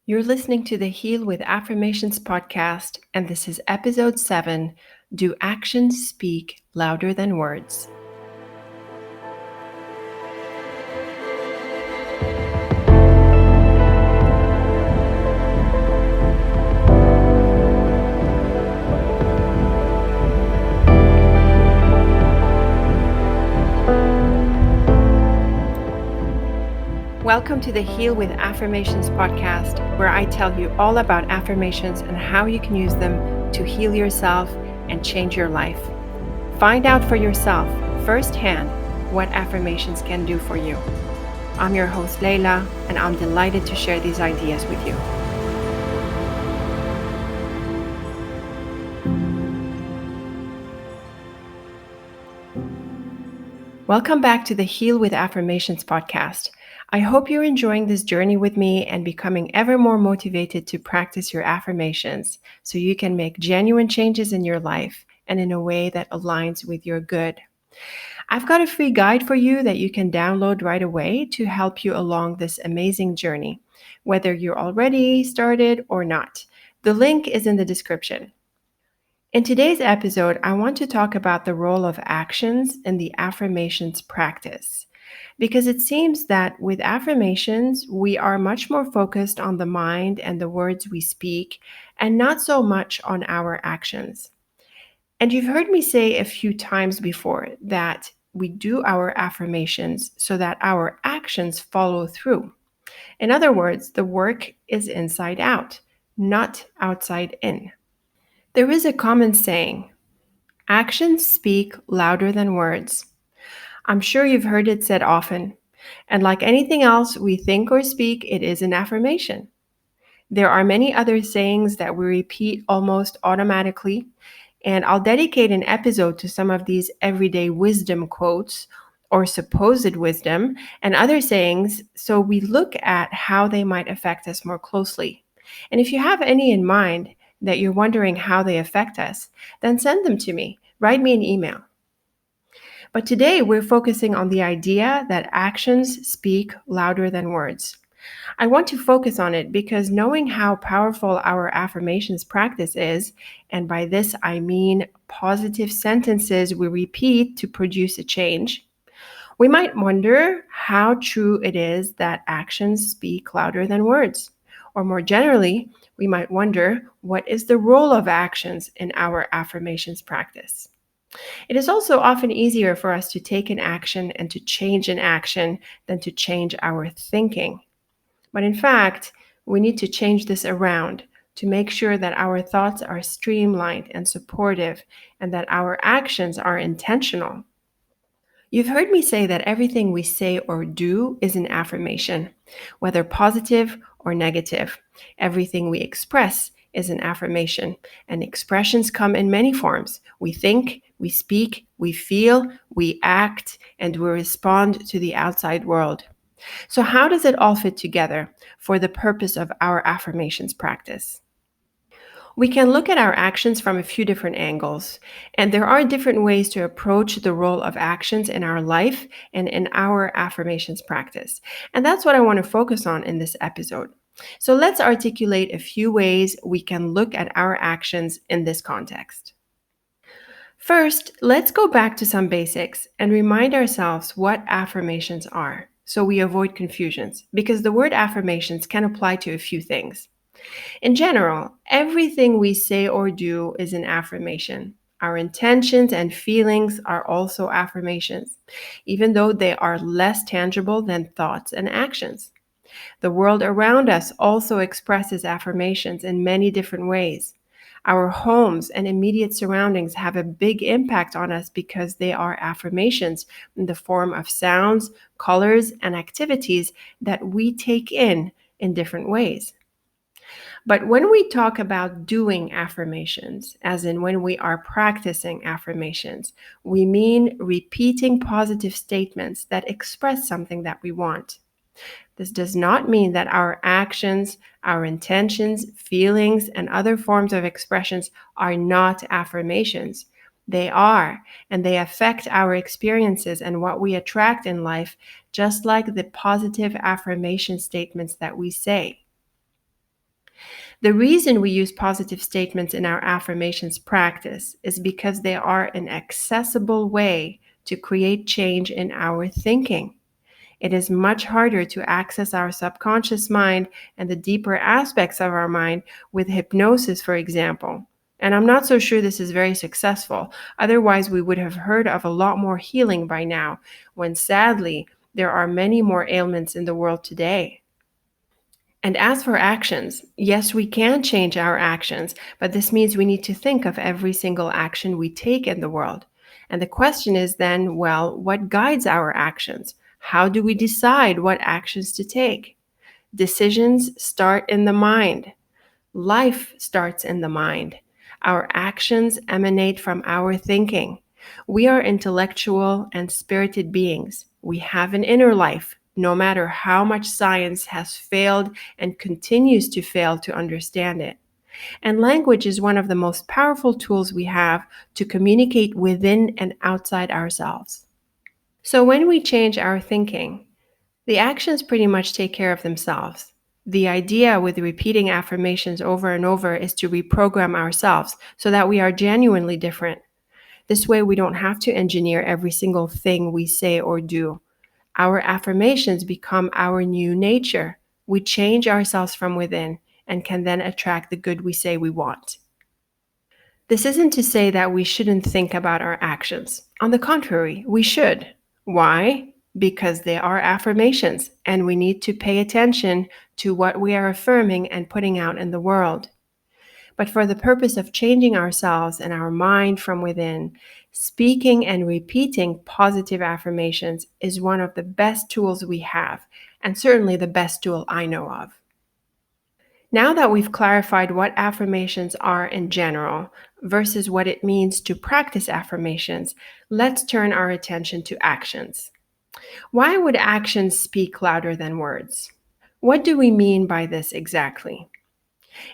You're listening to the Heal with Affirmations podcast, and this is episode 7. Do actions speak louder than words? Welcome to the Heal with Affirmations podcast, where I tell you all about affirmations and how you can use them to heal yourself and change your life. Find out for yourself firsthand what affirmations can do for you. I'm your host, Leila, and I'm delighted to share these ideas with you. Welcome back to the Heal with Affirmations podcast. I hope you're enjoying this journey with me and becoming ever more motivated to practice your affirmations so you can make genuine changes in your life and in a way that aligns with your good. I've got a free guide for you that you can download right away to help you along this amazing journey, whether you're already started or not. The link is in the description. In today's episode, I want to talk about the role of actions in the affirmations practice. Because it seems that with affirmations, we are much more focused on the mind and the words we speak, and not so much on our actions. And you've heard me say a few times before that we do our affirmations so that our actions follow through. In other words, the work is inside out, not outside in. There is a common saying, actions speak louder than words. I'm sure you've heard it said often. And like anything else we think or speak, it is an affirmation. There are many other sayings that we repeat almost automatically, and I'll dedicate an episode to some of these everyday wisdom quotes or supposed wisdom and other sayings so we look at how they might affect us more closely. And if you have any in mind that you're wondering how they affect us, then send them to me. Write me an email. But today we're focusing on the idea that actions speak louder than words. I want to focus on it because knowing how powerful our affirmations practice is, and by this I mean positive sentences we repeat to produce a change, we might wonder how true it is that actions speak louder than words. Or more generally, we might wonder what is the role of actions in our affirmations practice. It is also often easier for us to take an action and to change an action than to change our thinking. But in fact, we need to change this around to make sure that our thoughts are streamlined and supportive and that our actions are intentional. You've heard me say that everything we say or do is an affirmation, whether positive or negative. Everything we express is an affirmation, and expressions come in many forms. We think, we speak, we feel, we act, and we respond to the outside world. So, how does it all fit together for the purpose of our affirmations practice? We can look at our actions from a few different angles, and there are different ways to approach the role of actions in our life and in our affirmations practice. And that's what I want to focus on in this episode. So let's articulate a few ways we can look at our actions in this context. First, let's go back to some basics and remind ourselves what affirmations are so we avoid confusions, because the word affirmations can apply to a few things. In general, everything we say or do is an affirmation. Our intentions and feelings are also affirmations, even though they are less tangible than thoughts and actions. The world around us also expresses affirmations in many different ways. Our homes and immediate surroundings have a big impact on us because they are affirmations in the form of sounds, colors, and activities that we take in different ways. But when we talk about doing affirmations, as in when we are practicing affirmations, we mean repeating positive statements that express something that we want. This does not mean that our actions, our intentions, feelings, and other forms of expressions are not affirmations. They are, and they affect our experiences and what we attract in life, just like the positive affirmation statements that we say. The reason we use positive statements in our affirmations practice is because they are an accessible way to create change in our thinking. It is much harder to access our subconscious mind and the deeper aspects of our mind with hypnosis, for example. And I'm not so sure this is very successful. Otherwise, we would have heard of a lot more healing by now, when sadly, there are many more ailments in the world today. And as for actions, yes, we can change our actions, but this means we need to think of every single action we take in the world. And the question is then, well, what guides our actions? How do we decide what actions to take? Decisions start in the mind. Life starts in the mind. Our actions emanate from our thinking. We are intellectual and spirited beings. We have an inner life, no matter how much science has failed and continues to fail to understand it. And language is one of the most powerful tools we have to communicate within and outside ourselves. So when we change our thinking, the actions pretty much take care of themselves. The idea with repeating affirmations over and over is to reprogram ourselves so that we are genuinely different. This way, we don't have to engineer every single thing we say or do. Our affirmations become our new nature. We change ourselves from within and can then attract the good we say we want. This isn't to say that we shouldn't think about our actions. On the contrary, we should. Why? Because they are affirmations, and we need to pay attention to what we are affirming and putting out in the world. But for the purpose of changing ourselves and our mind from within, speaking and repeating positive affirmations is one of the best tools we have, and certainly the best tool I know of. Now that we've clarified what affirmations are in general versus what it means to practice affirmations, let's turn our attention to actions. Why would actions speak louder than words? What do we mean by this exactly?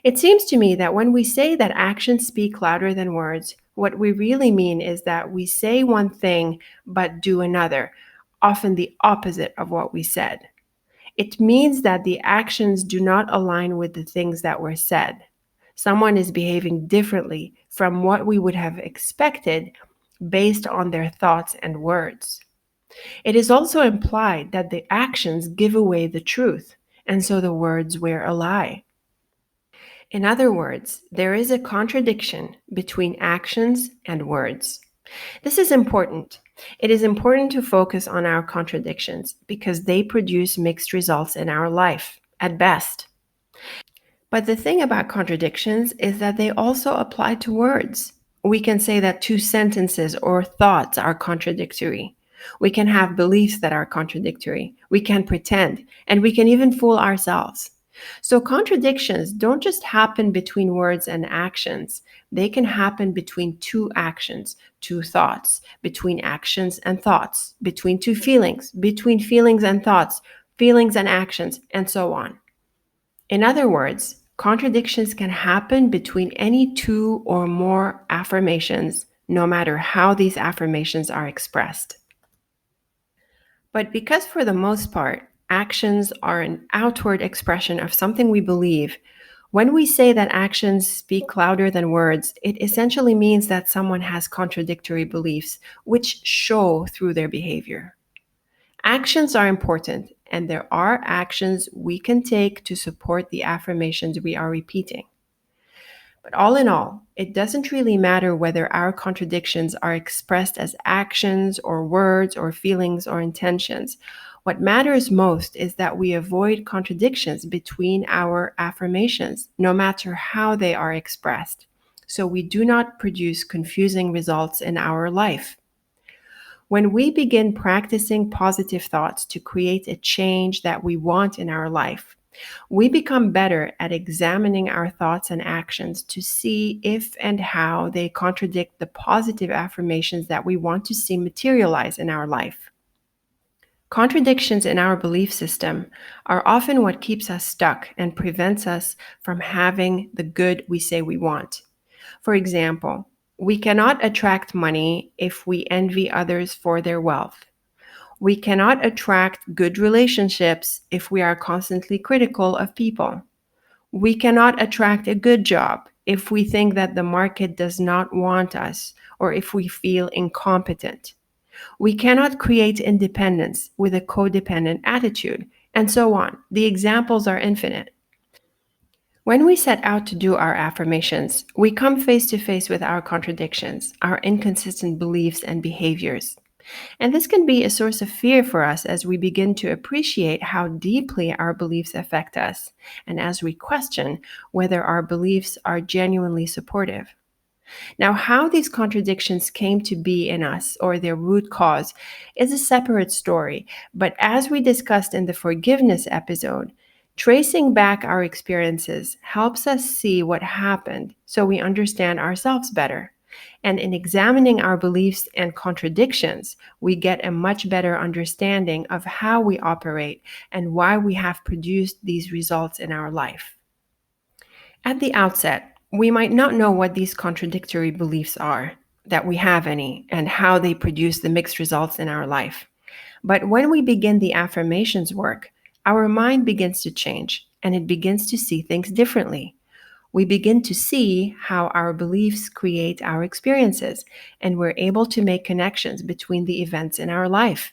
It seems to me that when we say that actions speak louder than words, what we really mean is that we say one thing but do another, often the opposite of what we said. It means that the actions do not align with the things that were said. Someone is behaving differently from what we would have expected based on their thoughts and words. It is also implied that the actions give away the truth, and so the words were a lie. In other words, there is a contradiction between actions and words. This is important. It is important to focus on our contradictions because they produce mixed results in our life, at best. But the thing about contradictions is that they also apply to words. We can say that two sentences or thoughts are contradictory. We can have beliefs that are contradictory. We can pretend, and we can even fool ourselves. So contradictions don't just happen between words and actions. They can happen between two actions, two thoughts, between actions and thoughts, between two feelings, between feelings and thoughts, feelings and actions, and so on. In other words, contradictions can happen between any two or more affirmations, no matter how these affirmations are expressed. But because for the most part, actions are an outward expression of something we believe, when we say that actions speak louder than words, it essentially means that someone has contradictory beliefs, which show through their behavior. Actions are important, and there are actions we can take to support the affirmations we are repeating. But all in all, it doesn't really matter whether our contradictions are expressed as actions or words or feelings or intentions. What matters most is that we avoid contradictions between our affirmations, no matter how they are expressed, so we do not produce confusing results in our life. When we begin practicing positive thoughts to create a change that we want in our life, we become better at examining our thoughts and actions to see if and how they contradict the positive affirmations that we want to see materialize in our life. Contradictions in our belief system are often what keeps us stuck and prevents us from having the good we say we want. For example, we cannot attract money if we envy others for their wealth. We cannot attract good relationships if we are constantly critical of people. We cannot attract a good job if we think that the market does not want us or if we feel incompetent. We cannot create independence with a codependent attitude, and so on. The examples are infinite. When we set out to do our affirmations, we come face to face with our contradictions, our inconsistent beliefs and behaviors. And this can be a source of fear for us as we begin to appreciate how deeply our beliefs affect us, and as we question whether our beliefs are genuinely supportive. Now, how these contradictions came to be in us or their root cause is a separate story. But as we discussed in the forgiveness episode, tracing back our experiences helps us see what happened so we understand ourselves better. And in examining our beliefs and contradictions, we get a much better understanding of how we operate and why we have produced these results in our life. At the outset, we might not know what these contradictory beliefs are, that we have any, and how they produce the mixed results in our life. But when we begin the affirmations work, our mind begins to change and it begins to see things differently. We begin to see how our beliefs create our experiences, and we're able to make connections between the events in our life.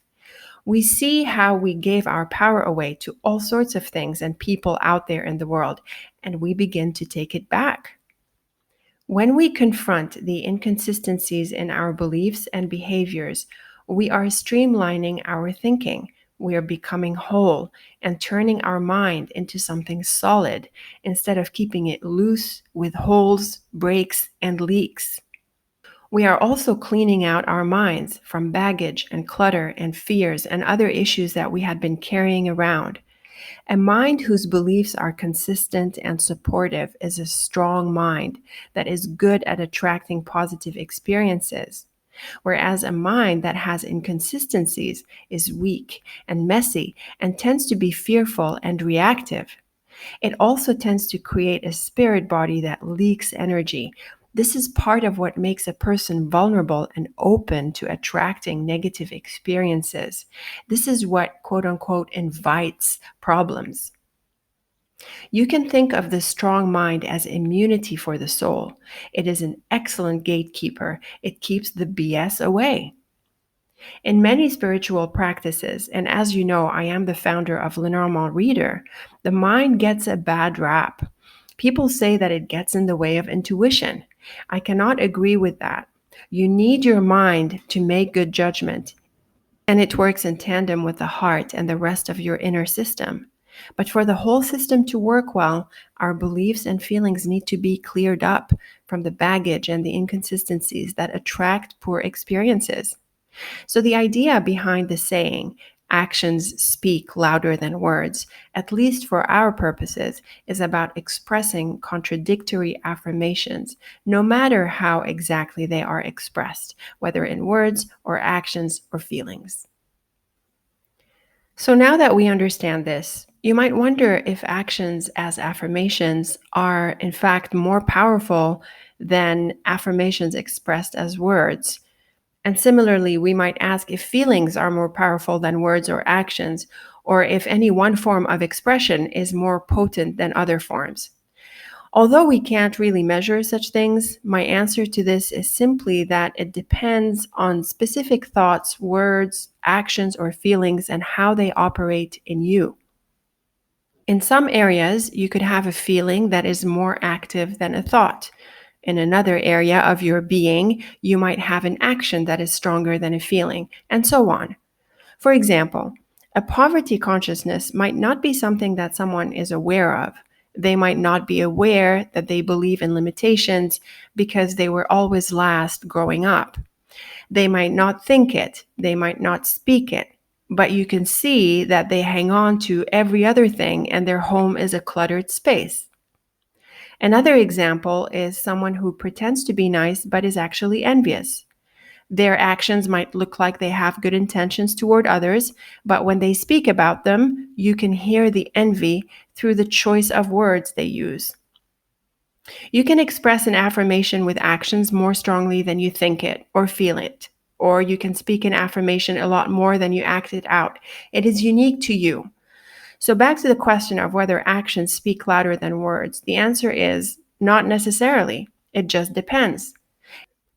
We see how we gave our power away to all sorts of things and people out there in the world, and we begin to take it back. When we confront the inconsistencies in our beliefs and behaviors, we are streamlining our thinking. We are becoming whole and turning our mind into something solid instead of keeping it loose with holes, breaks, and leaks. We are also cleaning out our minds from baggage and clutter and fears and other issues that we had been carrying around. A mind whose beliefs are consistent and supportive is a strong mind that is good at attracting positive experiences, whereas a mind that has inconsistencies is weak and messy and tends to be fearful and reactive. It also tends to create a spirit body that leaks energy. This is part of what makes a person vulnerable and open to attracting negative experiences. This is what, quote unquote, invites problems. You can think of the strong mind as immunity for the soul. It is an excellent gatekeeper. It keeps the BS away. In many spiritual practices, and as you know, I am the founder of Lenormand Reader, the mind gets a bad rap. People say that it gets in the way of intuition. I cannot agree with that. You need your mind to make good judgment, and it works in tandem with the heart and the rest of your inner system. But for the whole system to work well, our beliefs and feelings need to be cleared up from the baggage and the inconsistencies that attract poor experiences. So, the idea behind the saying, actions speak louder than words, at least for our purposes, is about expressing contradictory affirmations, no matter how exactly they are expressed, whether in words or actions or feelings. So, now that we understand this, you might wonder if actions as affirmations are, in fact, more powerful than affirmations expressed as words. And similarly, we might ask if feelings are more powerful than words or actions, or if any one form of expression is more potent than other forms. Although we can't really measure such things, my answer to this is simply that it depends on specific thoughts, words, actions, or feelings and how they operate in you. In some areas, you could have a feeling that is more active than a thought. In another area of your being, you might have an action that is stronger than a feeling, and so on. For example, a poverty consciousness might not be something that someone is aware of. They might not be aware that they believe in limitations because they were always last growing up. They might not think it, they might not speak it, but you can see that they hang on to every other thing and their home is a cluttered space. Another example is someone who pretends to be nice but is actually envious. Their actions might look like they have good intentions toward others, but when they speak about them, you can hear the envy through the choice of words they use. You can express an affirmation with actions more strongly than you think it or feel it, or you can speak an affirmation a lot more than you act it out. It is unique to you. So, back to the question of whether actions speak louder than words, the answer is not necessarily. It just depends.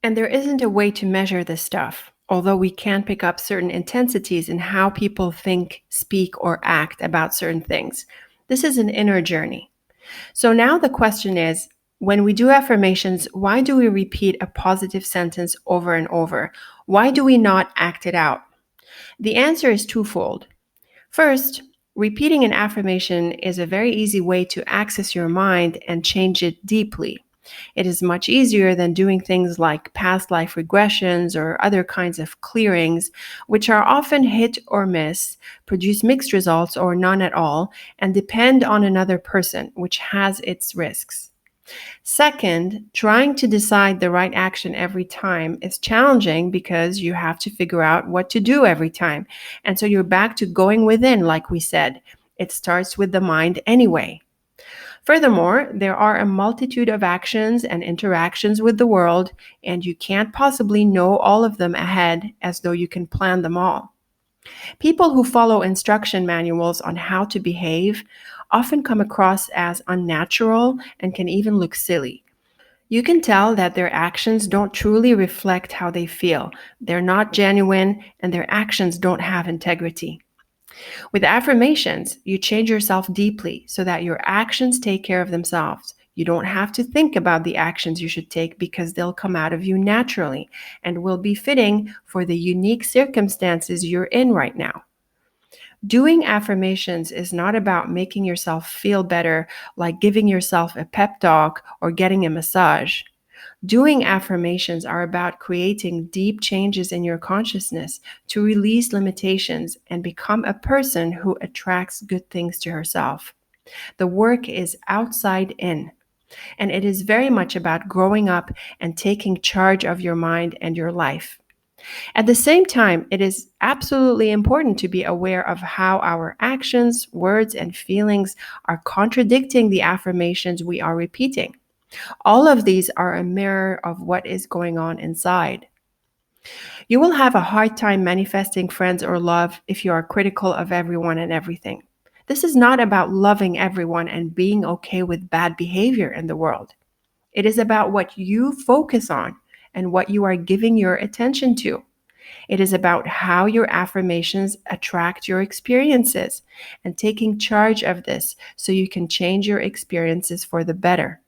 And there isn't a way to measure this stuff, although we can pick up certain intensities in how people think, speak, or act about certain things. This is an inner journey. So now the question is, when we do affirmations, why do we repeat a positive sentence over and over? Why do we not act it out? The answer is twofold. First, repeating an affirmation is a very easy way to access your mind and change it deeply. It is much easier than doing things like past life regressions or other kinds of clearings, which are often hit or miss, produce mixed results or none at all, and depend on another person, which has its risks. Second, trying to decide the right action every time is challenging because you have to figure out what to do every time. And so you're back to going within, like we said. It starts with the mind anyway. Furthermore, there are a multitude of actions and interactions with the world, and you can't possibly know all of them ahead as though you can plan them all. People who follow instruction manuals on how to behave often come across as unnatural and can even look silly. You can tell that their actions don't truly reflect how they feel. They're not genuine, and their actions don't have integrity. With affirmations, you change yourself deeply so that your actions take care of themselves. You don't have to think about the actions you should take because they'll come out of you naturally and will be fitting for the unique circumstances you're in right now. Doing affirmations is not about making yourself feel better, like giving yourself a pep talk or getting a massage. Doing affirmations are about creating deep changes in your consciousness to release limitations and become a person who attracts good things to herself. The work is outside in, and it is very much about growing up and taking charge of your mind and your life. At the same time, it is absolutely important to be aware of how our actions, words, and feelings are contradicting the affirmations we are repeating. All of these are a mirror of what is going on inside. You will have a hard time manifesting friends or love if you are critical of everyone and everything. This is not about loving everyone and being okay with bad behavior in the world. It is about what you focus on and what you are giving your attention to. It is about how your affirmations attract your experiences and taking charge of this so you can change your experiences for the better.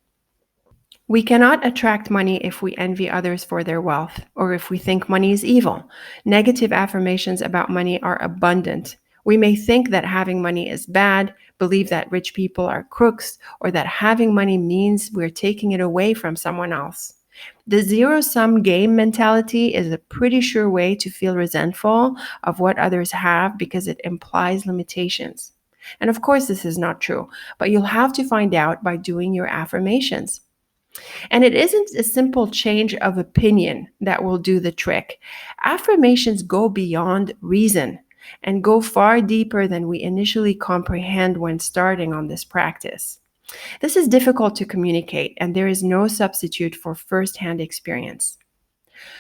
We cannot attract money if we envy others for their wealth or if we think money is evil. Negative affirmations about money are abundant. We may think that having money is bad, believe that rich people are crooks, or that having money means we're taking it away from someone else. The zero sum game mentality is a pretty sure way to feel resentful of what others have because it implies limitations. And of course, this is not true, but you'll have to find out by doing your affirmations. And it isn't a simple change of opinion that will do the trick. Affirmations go beyond reason and go far deeper than we initially comprehend when starting on this practice. This is difficult to communicate, and there is no substitute for firsthand experience.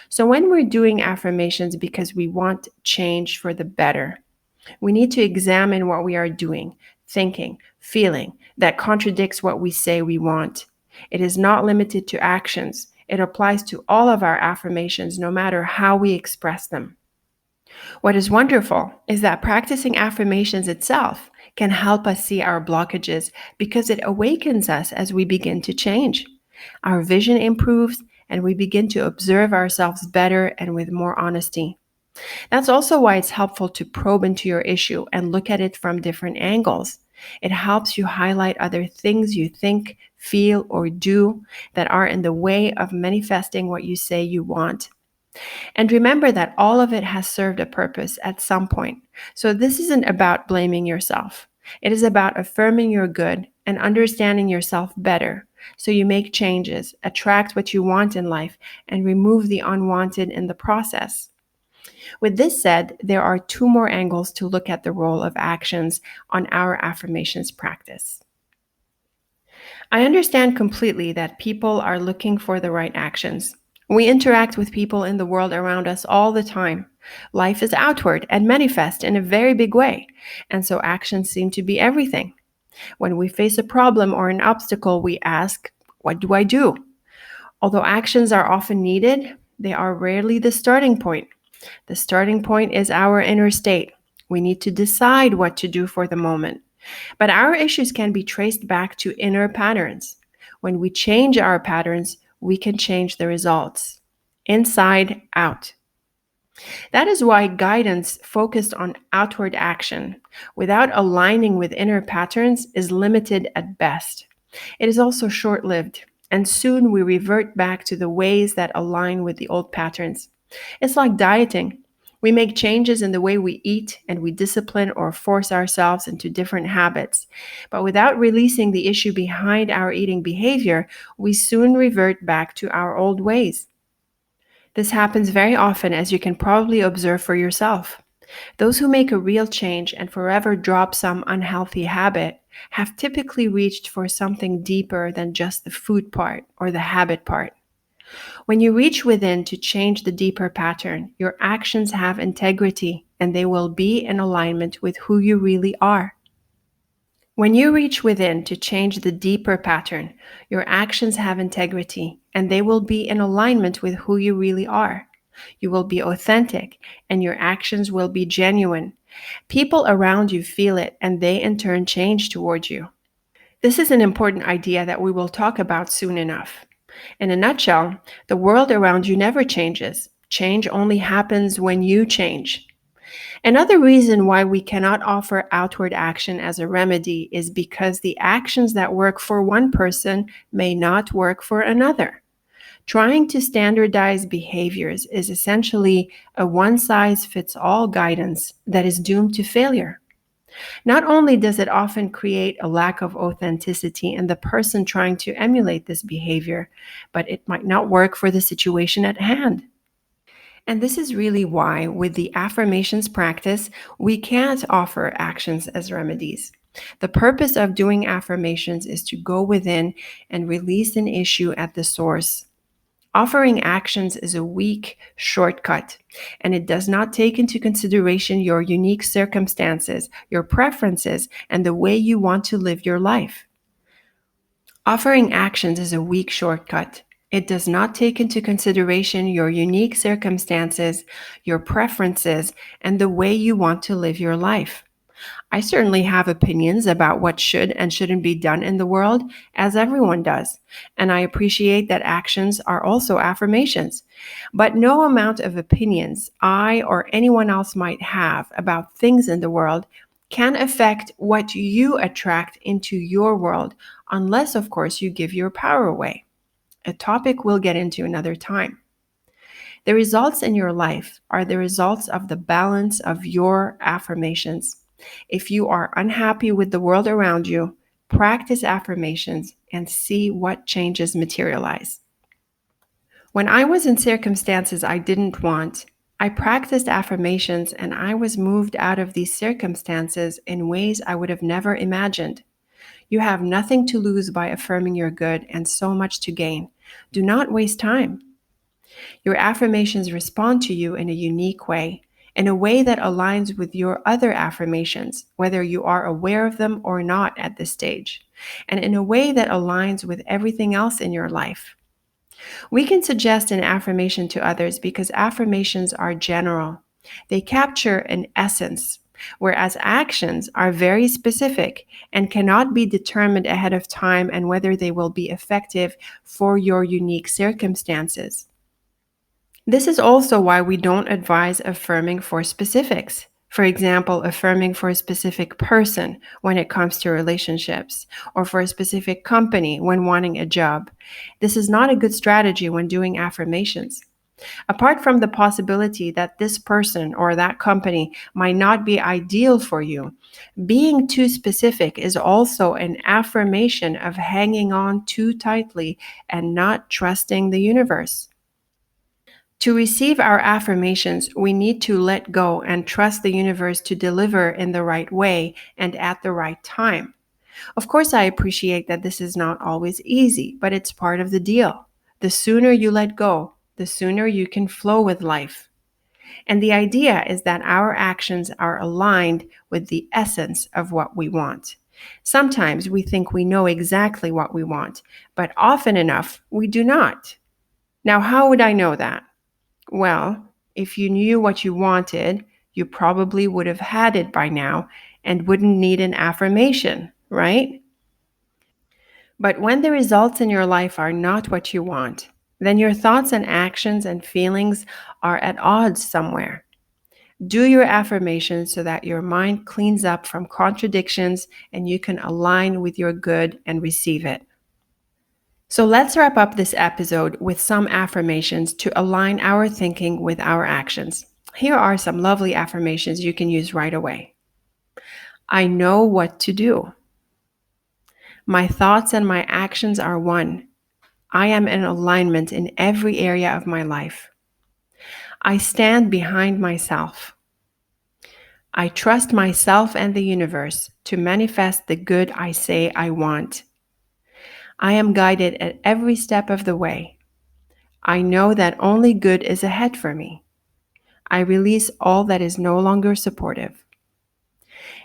So, when we're doing affirmations because we want change for the better, we need to examine what we are doing, thinking, feeling that contradicts what we say we want. It is not limited to actions. It applies to all of our affirmations, no matter how we express them. What is wonderful is that practicing affirmations itself can help us see our blockages because it awakens us as we begin to change. Our vision improves and we begin to observe ourselves better and with more honesty. That's also why it's helpful to probe into your issue and look at it from different angles. It helps you highlight other things you think, feel, or do that are in the way of manifesting what you say you want. And remember that all of it has served a purpose at some point. So this isn't about blaming yourself. It is about affirming your good and understanding yourself better. So you make changes, attract what you want in life, and remove the unwanted in the process. With this said, there are two more angles to look at the role of actions on our affirmations practice. I understand completely that people are looking for the right actions. We interact with people in the world around us all the time. Life is outward and manifest in a very big way, and so actions seem to be everything. When we face a problem or an obstacle, we ask, what do I do? Although actions are often needed, they are rarely the starting point. The starting point is our inner state. We need to decide what to do for the moment. But our issues can be traced back to inner patterns. When we change our patterns, we can change the results. Inside out. That is why guidance focused on outward action, without aligning with inner patterns, is limited at best. It is also short lived, and soon we revert back to the ways that align with the old patterns. It's like dieting. We make changes in the way we eat and we discipline or force ourselves into different habits. But without releasing the issue behind our eating behavior, we soon revert back to our old ways. This happens very often, as you can probably observe for yourself. Those who make a real change and forever drop some unhealthy habit have typically reached for something deeper than just the food part or the habit part. When you reach within to change the deeper pattern, your actions have integrity and they will be in alignment with who you really are. When you reach within to change the deeper pattern, your actions have integrity and they will be in alignment with who you really are. You will be authentic and your actions will be genuine. People around you feel it and they in turn change towards you. This is an important idea that we will talk about soon enough. In a nutshell, the world around you never changes. Change only happens when you change. Another reason why we cannot offer outward action as a remedy is because the actions that work for one person may not work for another. Trying to standardize behaviors is essentially a one size fits all guidance that is doomed to failure. Not only does it often create a lack of authenticity in the person trying to emulate this behavior, but it might not work for the situation at hand. And this is really why, with the affirmations practice, we can't offer actions as remedies. The purpose of doing affirmations is to go within and release an issue at the source. Offering actions is a weak shortcut, and it does not take into consideration your unique circumstances, your preferences, and the way you want to live your life. Offering actions is a weak shortcut. It does not take into consideration your unique circumstances, your preferences, and the way you want to live your life. I certainly have opinions about what should and shouldn't be done in the world, as everyone does, and I appreciate that actions are also affirmations. But no amount of opinions I or anyone else might have about things in the world can affect what you attract into your world, unless, of course, you give your power away. A topic we'll get into another time. The results in your life are the results of the balance of your affirmations. If you are unhappy with the world around you, practice affirmations and see what changes materialize. When I was in circumstances I didn't want, I practiced affirmations and I was moved out of these circumstances in ways I would have never imagined. You have nothing to lose by affirming your good and so much to gain. Do not waste time. Your affirmations respond to you in a unique way, in a way that aligns with your other affirmations, whether you are aware of them or not at this stage, and in a way that aligns with everything else in your life. We can suggest an affirmation to others because affirmations are general. They capture an essence, whereas actions are very specific and cannot be determined ahead of time and whether they will be effective for your unique circumstances. This is also why we don't advise affirming for specifics. For example, affirming for a specific person when it comes to relationships, or for a specific company when wanting a job. This is not a good strategy when doing affirmations. Apart from the possibility that this person or that company might not be ideal for you, being too specific is also an affirmation of hanging on too tightly and not trusting the universe. To receive our affirmations, we need to let go and trust the universe to deliver in the right way and at the right time. Of course, I appreciate that this is not always easy, but it's part of the deal. The sooner you let go, the sooner you can flow with life. And the idea is that our actions are aligned with the essence of what we want. Sometimes we think we know exactly what we want, but often enough we do not. Now, how would I know that? Well, if you knew what you wanted, you probably would have had it by now and wouldn't need an affirmation, right? But when the results in your life are not what you want, then your thoughts and actions and feelings are at odds somewhere. Do your affirmations so that your mind cleans up from contradictions and you can align with your good and receive it. So let's wrap up this episode with some affirmations to align our thinking with our actions. Here are some lovely affirmations you can use right away. I know what to do. My thoughts and my actions are one. I am in alignment in every area of my life. I stand behind myself. I trust myself and the universe to manifest the good I say I want. I am guided at every step of the way. I know that only good is ahead for me. I release all that is no longer supportive.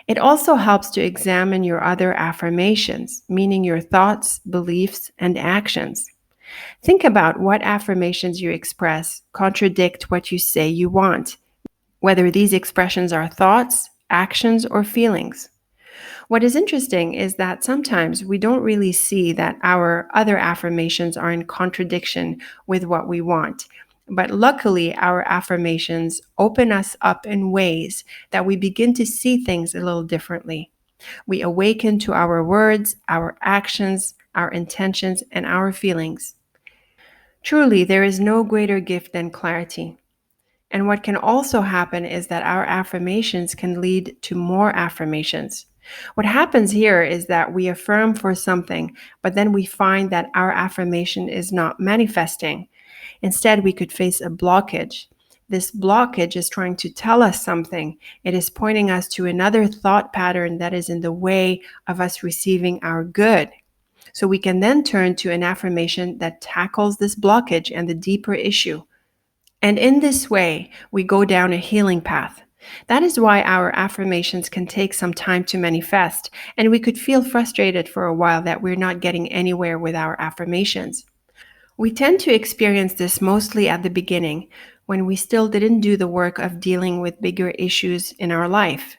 It also helps to examine your other affirmations, meaning your thoughts, beliefs, and actions. Think about what affirmations you express contradict what you say you want, whether these expressions are thoughts, actions, or feelings. What is interesting is that sometimes we don't really see that our other affirmations are in contradiction with what we want. But luckily, our affirmations open us up in ways that we begin to see things a little differently. We awaken to our words, our actions, our intentions, and our feelings. Truly, there is no greater gift than clarity. And what can also happen is that our affirmations can lead to more affirmations. What happens here is that we affirm for something, but then we find that our affirmation is not manifesting. Instead, we could face a blockage. This blockage is trying to tell us something. It is pointing us to another thought pattern that is in the way of us receiving our good. So we can then turn to an affirmation that tackles this blockage and the deeper issue. And in this way, we go down a healing path. That is why our affirmations can take some time to manifest, and we could feel frustrated for a while that we're not getting anywhere with our affirmations. We tend to experience this mostly at the beginning, when we still didn't do the work of dealing with bigger issues in our life.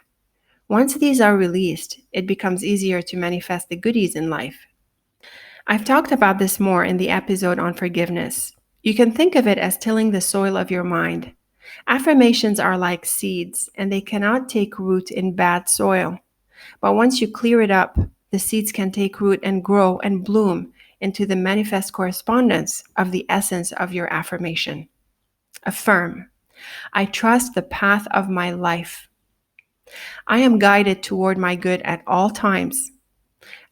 Once these are released, it becomes easier to manifest the goodies in life. I've talked about this more in the episode on forgiveness. You can think of it as tilling the soil of your mind. Affirmations are like seeds, and they cannot take root in bad soil. But once you clear it up, the seeds can take root and grow and bloom into the manifest correspondence of the essence of your affirmation. Affirm, I trust the path of my life. I am guided toward my good at all times.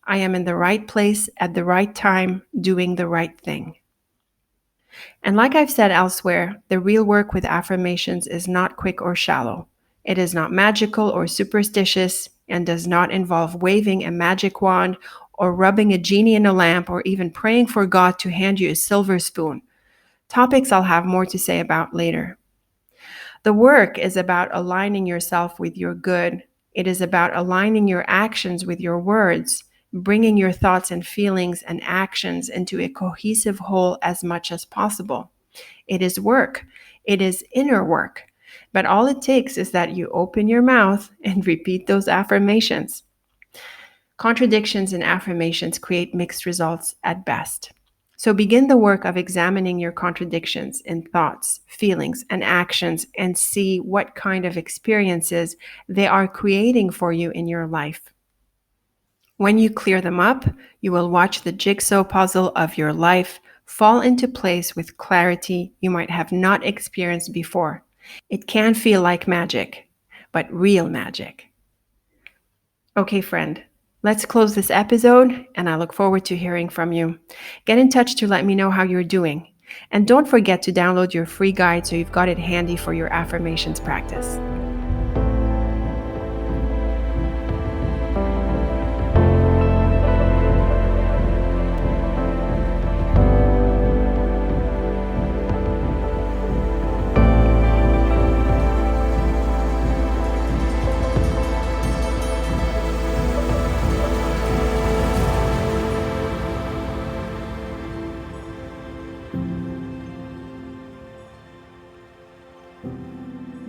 I am in the right place at the right time, doing the right thing. And like I've said elsewhere, the real work with affirmations is not quick or shallow. It is not magical or superstitious and does not involve waving a magic wand or rubbing a genie in a lamp or even praying for God to hand you a silver spoon. Topics I'll have more to say about later. The work is about aligning yourself with your good. It is about aligning your actions with your words, bringing your thoughts and feelings and actions into a cohesive whole as much as possible. It is work. It is inner work. But all it takes is that you open your mouth and repeat those affirmations. Contradictions in affirmations create mixed results at best. So begin the work of examining your contradictions in thoughts, feelings, and actions and see what kind of experiences they are creating for you in your life. When you clear them up, you will watch the jigsaw puzzle of your life fall into place with clarity you might have not experienced before. It can feel like magic, but real magic. Okay, friend, let's close this episode, and I look forward to hearing from you. Get in touch to let me know how you're doing. And don't forget to download your free guide so you've got it handy for your affirmations practice.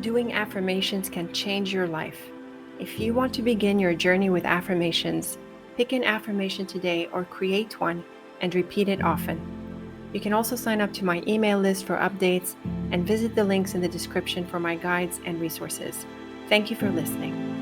Doing affirmations can change your life. If you want to begin your journey with affirmations, pick an affirmation today or create one and repeat it often. You can also sign up to my email list for updates and visit the links in the description for my guides and resources. Thank you for listening.